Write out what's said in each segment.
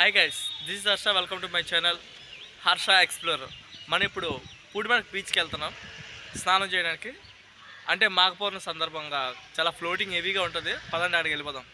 Hi guys, this is Harsha. Welcome to my channel Harsha explorer. మనం ఇప్పుడు పూడిమడక బీచ్కి వెళ్తున్నాం స్నానం చేయడానికి. అంటే మాఘపౌర్ణమి సందర్భంగా చాలా ఫ్లోటింగ్ హెవీగా ఉంటుంది. పదండి, ఆడికి వెళ్ళిపోదాం.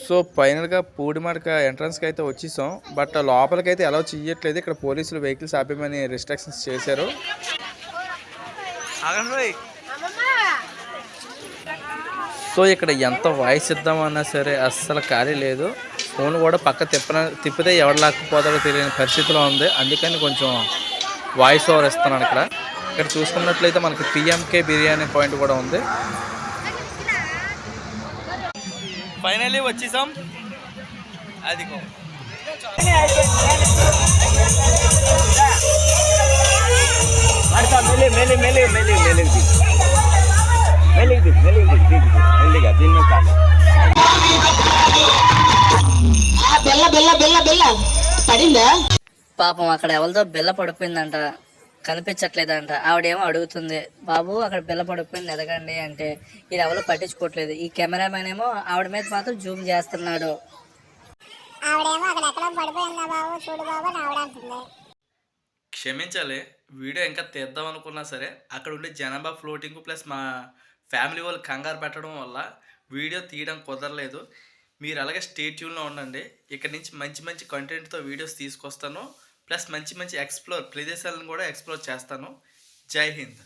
సో ఫైనల్గా పూడిమడక ఎంట్రన్స్కి అయితే వచ్చేసాం. బట్ లోపలికి అయితే అలౌ చేయట్లేదు. ఇక్కడ పోలీసులు వెహికల్స్ ఆపేమని రిస్ట్రిక్షన్స్ చేశారు. సో ఇక్కడ ఎంత వాయిస్ ఇద్దామన్నా సరే అస్సలు ఖాళీ లేదు. ఫోన్ కూడా పక్క తిప్పితే ఎవరు లాక్కుపోతాడో తెలియని పరిస్థితిలో ఉంది. అందుకని కొంచెం వాయిస్ ఓవర్ ఇస్తున్నాను. ఇక్కడ చూసుకున్నట్లయితే మనకి పిఎంకే బిర్యానీ పాయింట్ కూడా ఉంది. ఫైనల్లీ వచ్చేసాం. అదిగో పాపం అక్కడ ఎవరితో బిల్ల పడిపోయిందంట, కనిపించట్లేదంట. ఆవిడేమో అడుగుతుంది, బాబు అక్కడ బిల్ల పడిపోయింది ఎదగండి అంటే ఇది ఎవరు పట్టించుకోవట్లేదు. ఈ కెమెరామెన్ ఏమో ఆవిడ మీద మాత్రం జూమ్ చేస్తున్నాడు. క్షమించాలి, వీడియో ఇంకా తీద్దాం అనుకున్నా సరే అక్కడ ఉండే జనాభా ఫ్లోటింగ్ ప్లస్ మా ఫ్యామిలీ వాళ్ళు కంగారు పెట్టడం వల్ల వీడియో తీయడం కుదరలేదు. మీరు అలాగే స్టే ట్యూన్లో ఉండండి. ఇక్కడ నుంచి మంచి మంచి కంటెంట్తో వీడియోస్ తీసుకొస్తాను. ప్లస్ మంచి మంచి ప్రదేశాలను కూడా ఎక్స్ప్లోర్ చేస్తాను. జై హింద్.